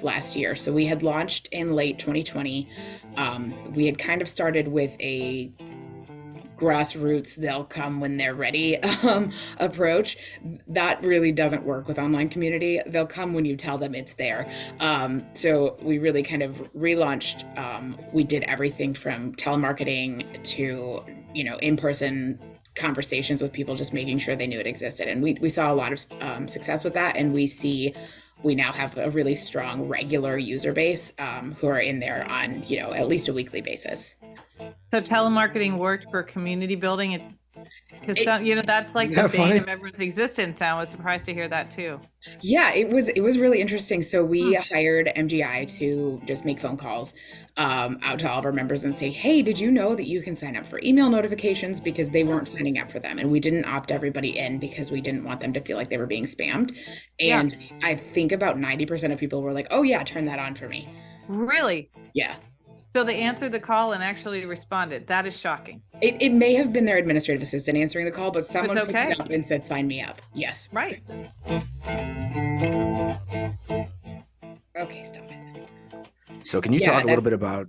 last year. So we had launched in late 2020. We had kind of started with a grassroots, they'll come when they're ready approach. That really doesn't work with online community. They'll come when you tell them it's there. So we really kind of relaunched. We did everything from telemarketing to, in-person conversations with people, just making sure they knew it existed. And we saw a lot of success with that. And we now have a really strong regular user base who are in there on, at least a weekly basis. So telemarketing worked for community building, because that's like the bane of everyone's existence now. I was surprised to hear that too. Yeah, it was really interesting. So we hired MGI to just make phone calls out to all of our members and say, hey, did you know that you can sign up for email notifications? Because they weren't signing up for them. And we didn't opt everybody in because we didn't want them to feel like they were being spammed. And I think about 90% of people were like, oh yeah, turn that on for me. Really? Yeah. So they answered the call and actually responded. That is shocking. It may have been their administrative assistant answering the call, but someone picked it up and said, sign me up. Yes. Right. Okay, stop it. So can you talk a little bit about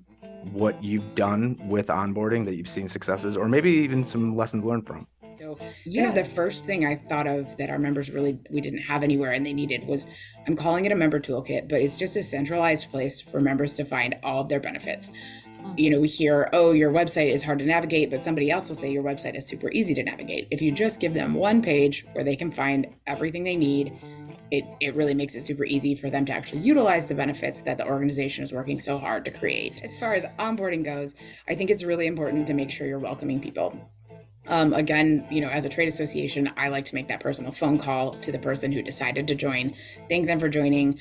what you've done with onboarding that you've seen successes, or maybe even some lessons learned from? So, the first thing I thought of that our members we didn't have anywhere and they needed was, I'm calling it a member toolkit, but it's just a centralized place for members to find all of their benefits. We hear, oh, your website is hard to navigate, but somebody else will say your website is super easy to navigate. If you just give them one page where they can find everything they need, it really makes it super easy for them to actually utilize the benefits that the organization is working so hard to create. As far as onboarding goes, I think it's really important to make sure you're welcoming people. Again, as a trade association, I like to make that personal phone call to the person who decided to join, thank them for joining,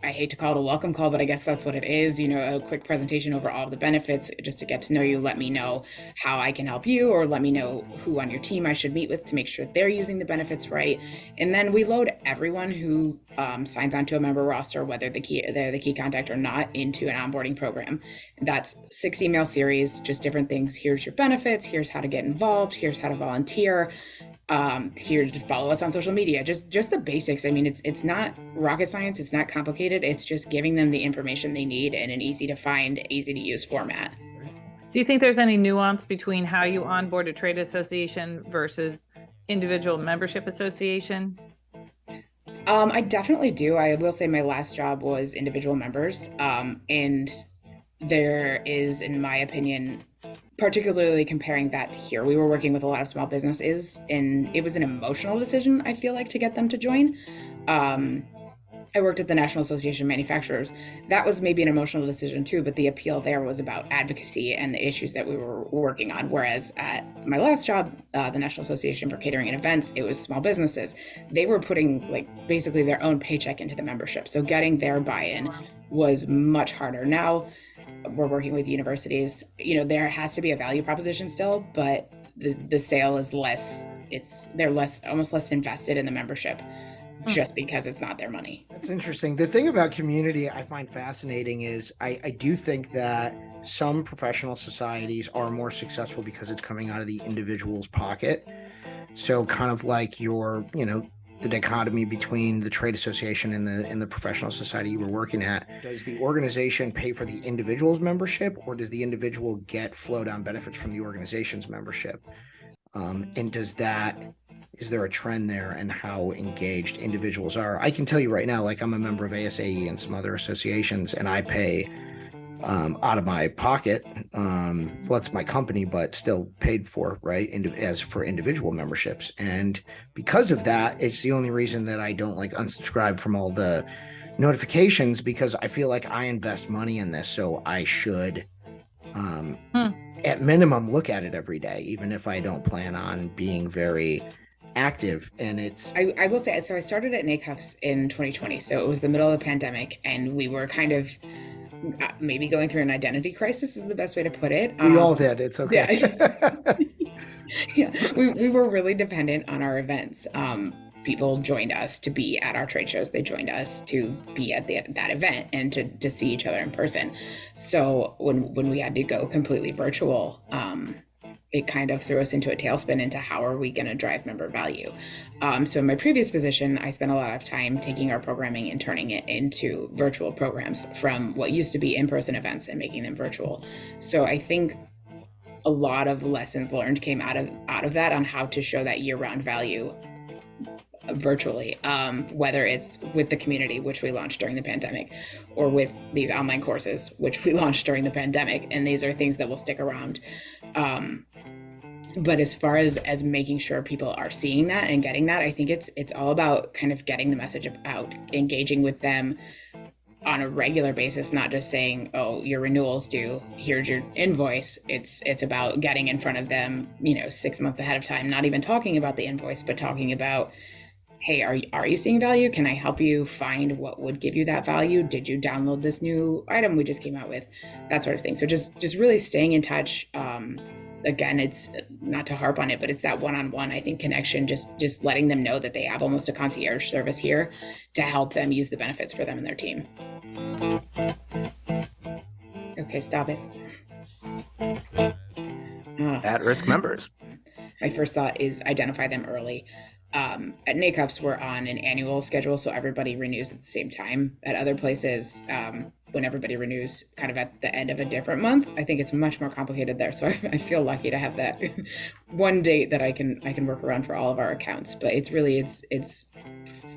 I hate to call it a welcome call, but I guess that's what it is, a quick presentation over all of the benefits, just to get to know you, let me know how I can help you, or let me know who on your team I should meet with to make sure they're using the benefits right. And then we load everyone who signs onto a member roster, whether they're the key contact or not, into an onboarding program. That's 6 email series, just different things. Here's your benefits, here's how to get involved, here's how to volunteer. Here to follow us on social media, just the basics. I mean, it's not rocket science, it's not complicated. It's just giving them the information they need in an easy to find, easy to use format. Do you think there's any nuance between how you onboard a trade association versus individual membership association? I definitely do. I will say my last job was individual members, and there is, in my opinion, particularly comparing that to here, we were working with a lot of small businesses, and it was an emotional decision, I feel like, to get them to join. I worked at the National Association of Manufacturers. That was maybe an emotional decision too, but the appeal there was about advocacy and the issues that we were working on. Whereas at my last job, the National Association for Catering and Events, it was small businesses. They were putting basically their own paycheck into the membership. So getting their buy-in was much harder. Now we're working with universities. There has to be a value proposition still, but the sale is less. They're almost less invested in the membership, just because it's not their money. That's interesting. The thing about community I find fascinating is I do think that some professional societies are more successful because it's coming out of the individual's pocket. So kind of like the dichotomy between the trade association and the professional society you were working at. Does the organization pay for the individual's membership, or does the individual get flow-down benefits from the organization's membership? And is there a trend there and how engaged individuals are? I can tell you right now, I'm a member of ASAE and some other associations, and I pay out of my pocket. Well, it's my company, but still paid for, right? As for individual memberships. And because of that, it's the only reason that I don't unsubscribe from all the notifications, because I feel like I invest money in this. So I should, at minimum, look at it every day, even if I don't plan on being very active. And I will say, so I started at NACUFS in 2020. So it was the middle of the pandemic, and we were kind of maybe going through an identity crisis is the best way to put it. We all did. It's okay. Yeah. We were really dependent on our events. People joined us to be at our trade shows. They joined us to be at that event and to see each other in person. So when we had to go completely virtual, it kind of threw us into a tailspin into how are we going to drive member value. So in my previous position, I spent a lot of time taking our programming and turning it into virtual programs from what used to be in-person events and making them virtual. So I think a lot of lessons learned came out of that on how to show that year-round value virtually, whether it's with the community, which we launched during the pandemic, or with these online courses, which we launched during the pandemic. And these are things that will stick around. But as far as making sure people are seeing that and getting that, I think it's all about kind of getting the message out, engaging with them on a regular basis, not just saying, oh, your renewal's due, here's your invoice. It's about getting in front of them, 6 months ahead of time, not even talking about the invoice, but talking about, hey, are you seeing value? Can I help you find what would give you that value? Did you download this new item we just came out with? That sort of thing. So just really staying in touch. Again, it's not to harp on it, but it's that one-on-one, I think, connection, just letting them know that they have almost a concierge service here to help them use the benefits for them and their team. Okay, stop it. At-risk members. My first thought is identify them early. At NACUFs, we're on an annual schedule, so everybody renews at the same time. At other places, when everybody renews kind of at the end of a different month, I think it's much more complicated there. So I feel lucky to have that one date that I can work around for all of our accounts. But it's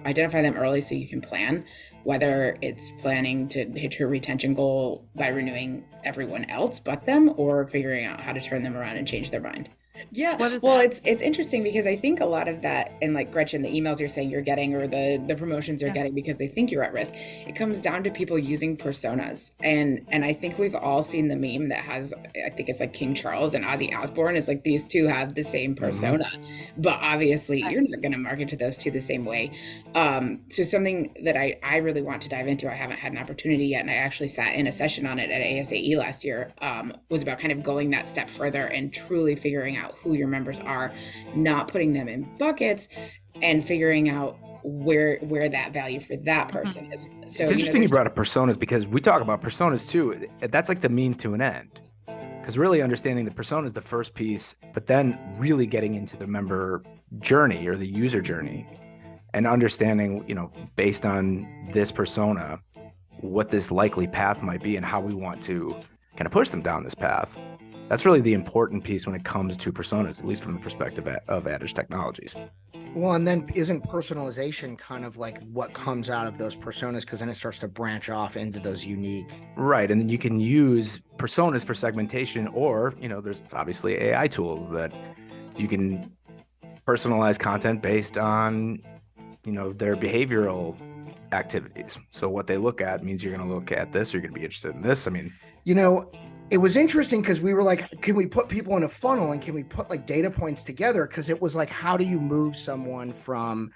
identify them early so you can plan, whether it's planning to hit your retention goal by renewing everyone else but them, or figuring out how to turn them around and change their mind. Yeah, well, it's interesting because I think a lot of that, and like Gretchen, the emails you're saying you're getting, or the promotions you're getting because they think you're at risk, it comes down to people using personas. And I think we've all seen the meme that has, I think it's like King Charles and Ozzy Osbourne, is like these two have the same persona, but obviously you're not going to market to those two the same way. So something that I really want to dive into, I haven't had an opportunity yet, and I actually sat in a session on it at ASAE last year, was about kind of going that step further and truly figuring out who your members are, not putting them in buckets, and figuring out where that value for that person is. So it's interesting you brought up personas, because we talk about personas too. That's like the means to an end, because really understanding the persona is the first piece, but then really getting into the member journey or the user journey and understanding, based on this persona, what this likely path might be and how we want to kind of push them down this path. That's really the important piece when it comes to personas, at least from the perspective of Adage Technologies. Well, and then isn't personalization kind of like what comes out of those personas? Because then it starts to branch off into those unique. Right. And then you can use personas for segmentation, or, there's obviously AI tools that you can personalize content based on, their behavioral activities. So what they look at means you're going to look at this, you're going to be interested in this. I mean, it was interesting because we were like, can we put people in a funnel and can we put like data points together? Because it was like, how do you move someone from,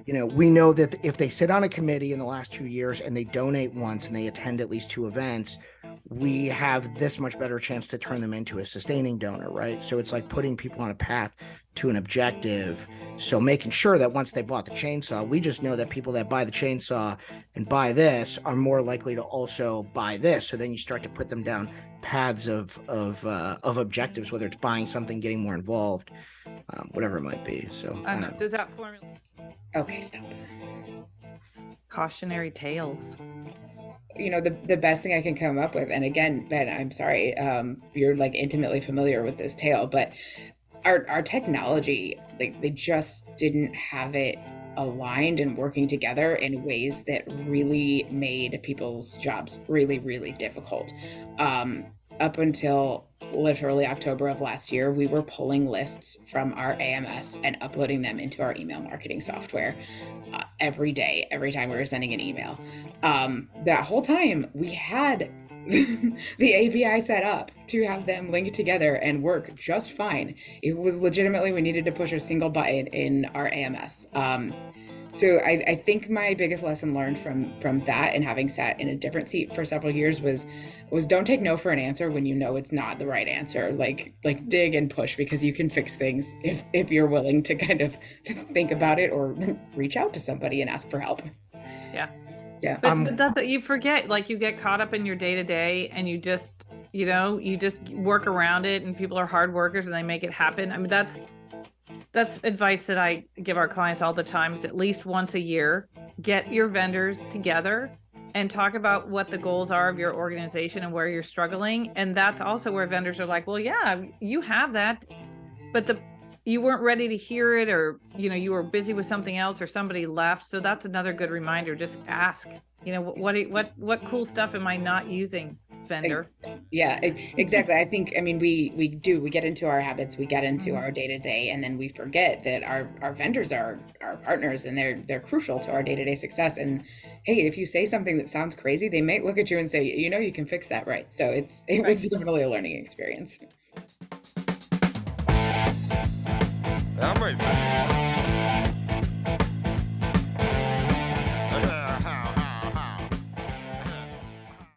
we know that if they sit on a committee in the last 2 years and they donate once and they attend at least 2 events, we have this much better chance to turn them into a sustaining donor, right? So it's like putting people on a path to an objective. So making sure that once they bought the chainsaw, we just know that people that buy the chainsaw and buy this are more likely to also buy this. So then you start to put them down paths of objectives, whether it's buying something, getting more involved, whatever it might be. So does that formula? Okay, stop. Cautionary tales. The best thing I can come up with, and again, Ben, I'm sorry, you're like intimately familiar with this tale, but our technology, like they just didn't have it aligned and working together in ways that really made people's jobs really, really difficult. Up until literally October of last year, we were pulling lists from our AMS and uploading them into our email marketing software every day, every time we were sending an email. That whole time we had the API set up to have them link together and work just fine. It was legitimately, we needed to push a single button in our AMS. So I think my biggest lesson learned from that, and having sat in a different seat for several years, was don't take no for an answer when you know it's not the right answer. Like dig and push, because you can fix things if you're willing to kind of think about it or reach out to somebody and ask for help. Yeah. Yeah. But that's what you forget. Like you get caught up in your day to day and you just you know, you just work around it, and people are hard workers and they make it happen. I mean, that's advice that I give our clients all the time, is at least once a year, get your vendors together and talk about what the goals are of your organization and where you're struggling. And that's also where vendors are like, well, yeah, you have that, but you weren't ready to hear it, or, you know, you were busy with something else, or somebody left. So that's another good reminder. Just ask, you know, what cool stuff am I not using, vendor? Yeah, exactly. I think, I mean, we get into our habits, we get into our day-to-day, and then we forget that our vendors are our partners, and they're crucial to our day-to-day success. And hey, if you say something that sounds crazy, they might look at you and say, you know, you can fix that, right? So it was definitely a learning experience. I'm ready.